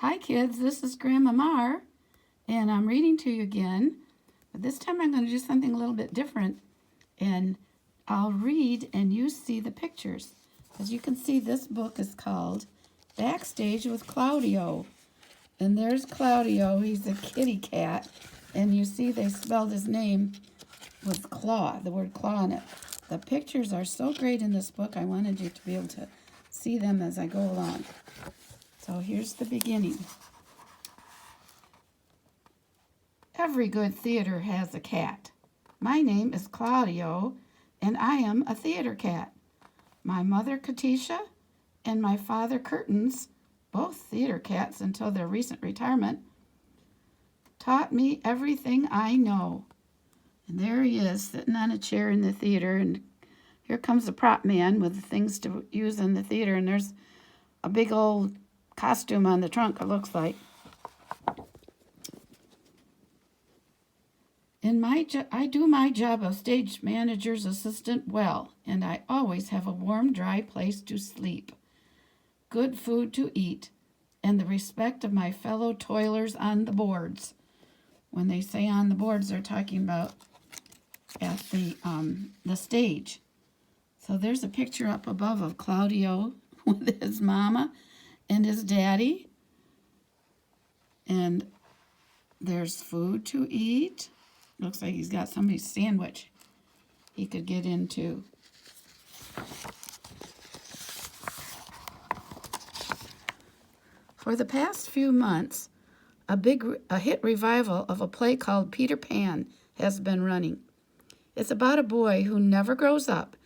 Hi kids, this is Grandma Marr, and I'm reading to you again, but this time I'm going to do something a little bit different, and I'll read and you see the pictures. As you can see, this book is called Backstage with Clawdio, and there's Clawdio. He's a kitty cat, and you see they spelled his name with claw, the word claw in it. The pictures are so great in this book, I wanted you to be able to see them as I go along. So here's the beginning. Every good theater has a cat. My name is Clawdio, and I am a theater cat. My mother, Katisha, and my father, Curtains, both theater cats until their recent retirement, taught me everything I know. And there he is, sitting on a chair in the theater, and here comes the prop man with the things to use in the theater, and there's a big old costume on the trunk, it looks like. I do my job of stage manager's assistant well, and I always have a warm, dry place to sleep, good food to eat, and the respect of my fellow toilers on the boards. When they say on the boards, they're talking about at the stage. So there's a picture up above of Clawdio with his mama and his daddy. And there's food to eat. Looks like he's got somebody's sandwich he could get into. For the past few months, a hit revival of a play called Peter Pan has been running. It's about a boy who never grows up,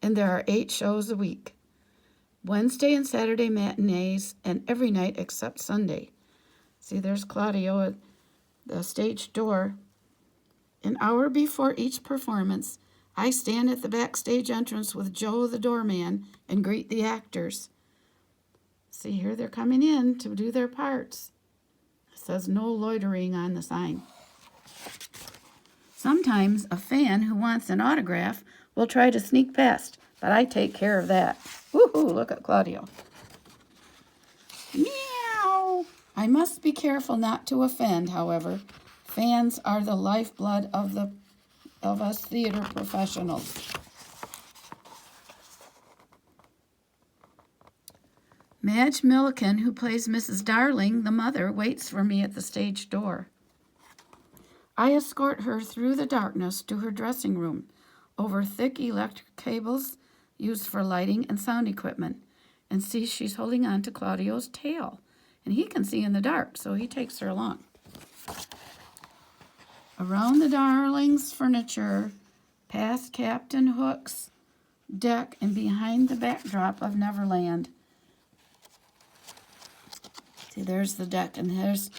and there are 8 shows a week. Wednesday and Saturday matinees, and every night except Sunday. See, there's Clawdio at the stage door. An hour before each performance, I stand at the backstage entrance with Joe the doorman and greet the actors. See, here they're coming in to do their parts. It says no loitering on the sign. Sometimes a fan who wants an autograph will try to sneak past, but I take care of that. Woohoo, look at Clawdio. Meow! I must be careful not to offend, however. Fans are the lifeblood of us theater professionals. Madge Milliken, who plays Mrs. Darling, the mother, waits for me at the stage door. I escort her through the darkness to her dressing room, over thick electric cables used for lighting and sound equipment, and see she's holding on to Claudio's tail. And he can see in the dark, so he takes her along. Around the Darlings' furniture, past Captain Hook's deck, and behind the backdrop of Neverland. See, there's the deck, and there's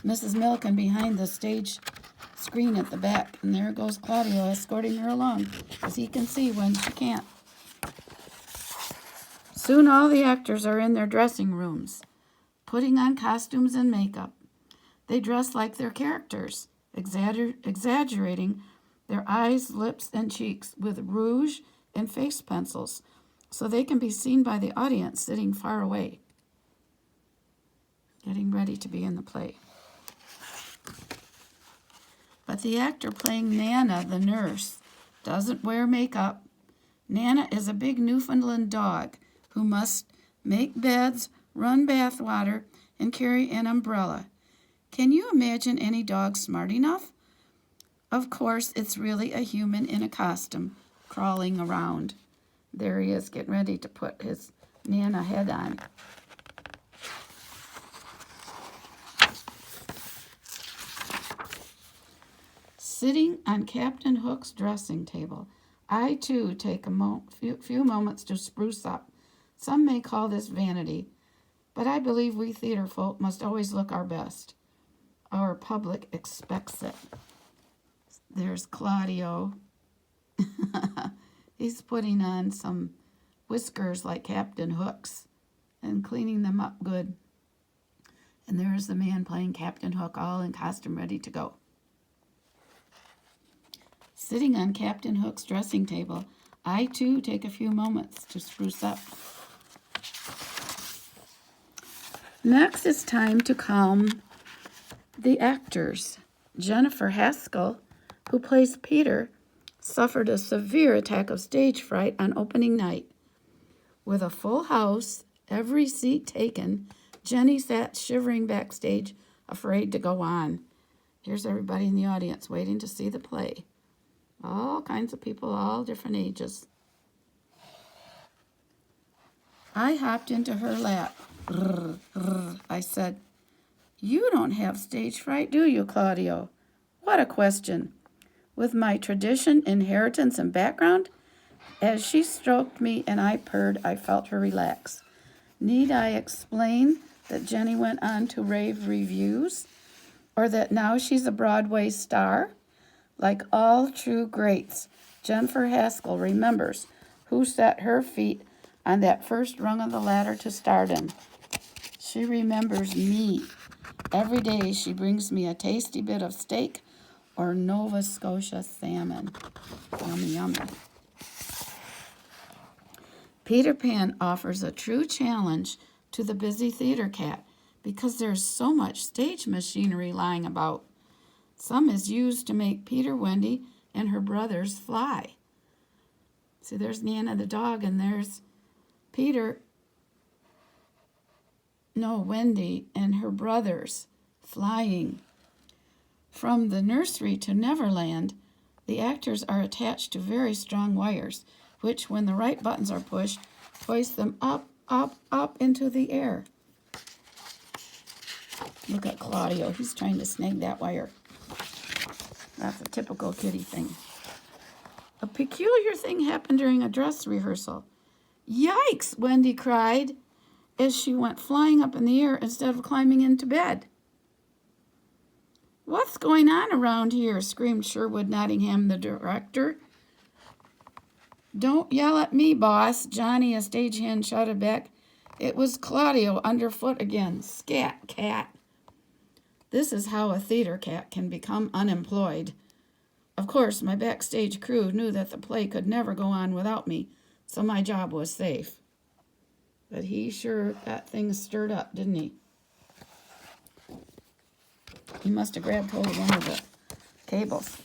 Mrs. Milliken behind the stage screen at the back. And there goes Clawdio escorting her along, as he can see when she can't. Soon all the actors are in their dressing rooms, putting on costumes and makeup. They dress like their characters, exaggerating their eyes, lips, and cheeks with rouge and face pencils so they can be seen by the audience sitting far away, getting ready to be in the play. But the actor playing Nana, the nurse, doesn't wear makeup. Nana is a big Newfoundland dog who must make beds, run bath water, and carry an umbrella. Can you imagine any dog smart enough? Of course, it's really a human in a costume crawling around. There he is, getting ready to put his Nana head on. Sitting on Captain Hook's dressing table, I too take a few moments to spruce up. Some may call this vanity, but I believe we theater folk must always look our best. Our public expects it. There's Clawdio. He's putting on some whiskers like Captain Hook's and cleaning them up good. And there's the man playing Captain Hook, all in costume, ready to go. Sitting on Captain Hook's dressing table, I too take a few moments to spruce up. Next, it's time to calm the actors. Jennifer Haskell, who plays Peter, suffered a severe attack of stage fright on opening night. With a full house, every seat taken, Jenny sat shivering backstage, afraid to go on. Here's everybody in the audience waiting to see the play. All kinds of people, all different ages. I hopped into her lap. I said, "You don't have stage fright, do you, Clawdio?" What a question. With my tradition, inheritance, and background? As she stroked me and I purred, I felt her relax. Need I explain that Jenny went on to rave reviews? Or that now she's a Broadway star? Like all true greats, Jennifer Haskell remembers who set her feet on that first rung of the ladder to stardom. She remembers me. Every day she brings me a tasty bit of steak or Nova Scotia salmon. Yummy, yummy. Peter Pan offers a true challenge to the busy theater cat because there's so much stage machinery lying about. Some is used to make Peter, Wendy, and her brothers fly. See, there's Nana the dog, and there's Wendy and her brothers flying. From the nursery to Neverland, the actors are attached to very strong wires, which, when the right buttons are pushed, hoist them up, up, up into the air. Look at Clawdio. He's trying to snag that wire. That's a typical kitty thing. A peculiar thing happened during a dress rehearsal. "Yikes!" Wendy cried as she went flying up in the air instead of climbing into bed. "What's going on around here?" screamed Sherwood Nottingham, the director. "Don't yell at me, boss," Johnny, a stagehand, shouted back. It was Clawdio underfoot again. Scat, cat. This is how a theater cat can become unemployed. Of course, my backstage crew knew that the play could never go on without me, so my job was safe. But he sure got things stirred up, didn't he? He must have grabbed hold of one of the cables.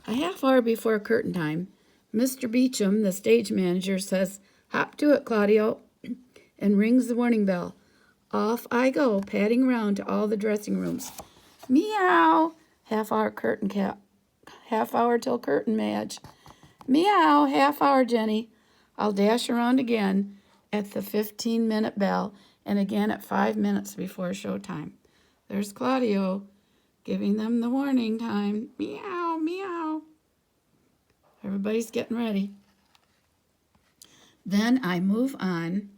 A half hour before curtain time, Mr. Beecham, the stage manager, says, "Hop to it, Clawdio," and rings the warning bell. Off I go, padding around to all the dressing rooms. Meow! Half hour curtain cap. Half hour till curtain, Madge. Meow! Half hour, Jenny. I'll dash around again at the 15-minute bell and again at 5 minutes before showtime. There's Clawdio giving them the warning time. Meow, meow. Everybody's getting ready. Then I move on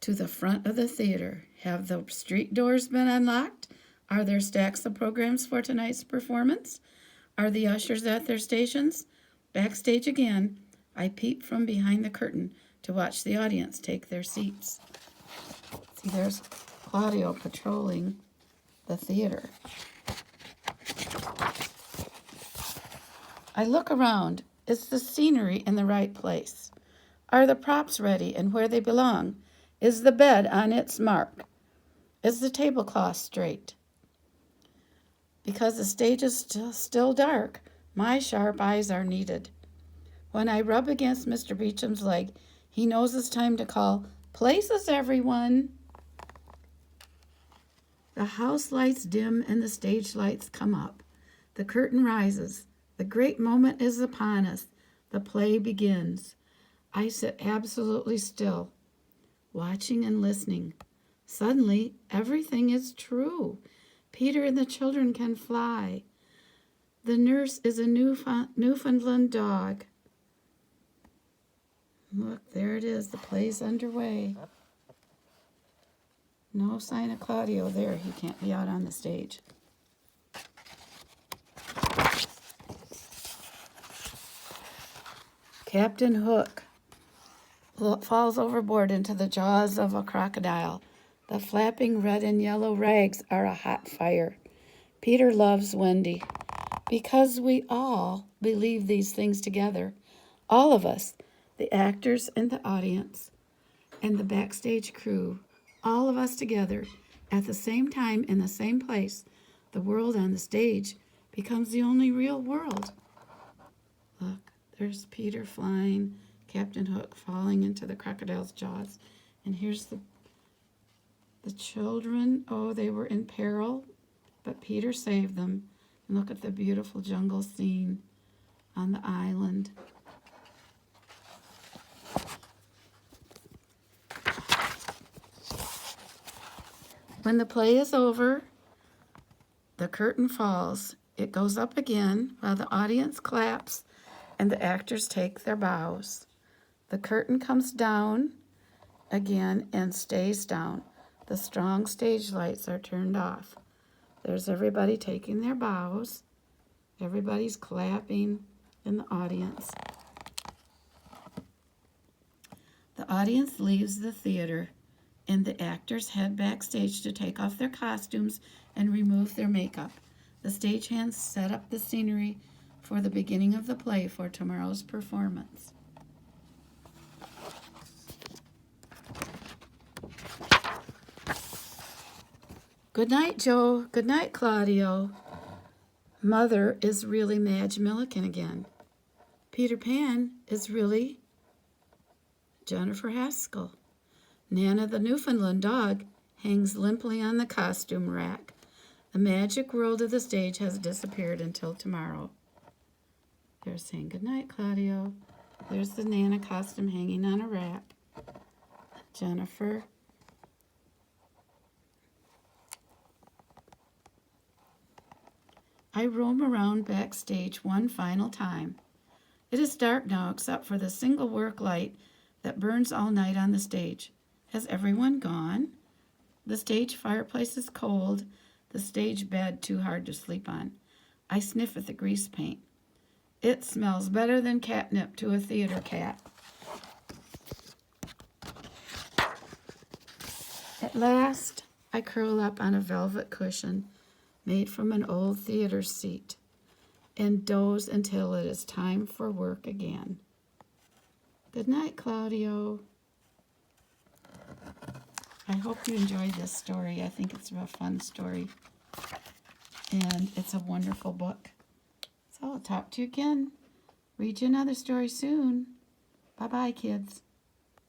to the front of the theater. Have the street doors been unlocked? Are there stacks of programs for tonight's performance? Are the ushers at their stations? Backstage again, I peep from behind the curtain to watch the audience take their seats. See, there's Clawdio patrolling the theater. I look around. Is the scenery in the right place? Are the props ready and where they belong? Is the bed on its mark? Is the tablecloth straight? Because the stage is still dark, my sharp eyes are needed. When I rub against Mr. Beecham's leg, he knows it's time to call, "Places, everyone." The house lights dim and the stage lights come up. The curtain rises. The great moment is upon us. The play begins. I sit absolutely still, watching and listening. Suddenly, everything is true. Peter and the children can fly. The nurse is a Newfoundland dog. Look, there it is. The play's underway. No sign of Clawdio there. He can't be out on the stage. Captain Hook falls overboard into the jaws of a crocodile. The flapping red and yellow rags are a hot fire. Peter loves Wendy. Because we all believe these things together, all of us, the actors and the audience, and the Backstage crew, all of us together at the same time in the same place, the world on the stage becomes the only real world. Look, there's Peter flying, Captain Hook falling into the crocodile's jaws. And here's the children. Oh, they were in peril, but Peter saved them. And look at the beautiful jungle scene on the island. When the play is over, the curtain falls. It goes up again while the audience claps and the actors take their bows. The curtain comes down again and stays down. The strong stage lights are turned off. There's everybody taking their bows. Everybody's clapping in the audience. The audience leaves the theater, and the actors head backstage to take off their costumes and remove their makeup. The stagehands set up the scenery for the beginning of the play for tomorrow's performance. Good night, Joe. Good night, Claudio. Mother is really Madge Milliken again. Peter Pan is really Jennifer Haskell. Nana the Newfoundland dog hangs limply on the costume rack. The magic world of the stage has disappeared until tomorrow. They're saying goodnight, Claudio. There's the Nana costume hanging on a rack. Jennifer. I roam around backstage one final time. It is dark now except for the single work light that burns all night on the stage. Has everyone gone? The stage fireplace is cold, the stage bed too hard to sleep on. I sniff at the grease paint. It smells better than catnip to a theater cat. At last, I curl up on a velvet cushion made from an old theater seat and doze until it is time for work again. Good night, Claudio. I hope you enjoyed this story. I think it's a fun story, and it's a wonderful book. So I'll talk to you again. Read you another story soon. Bye-bye, kids.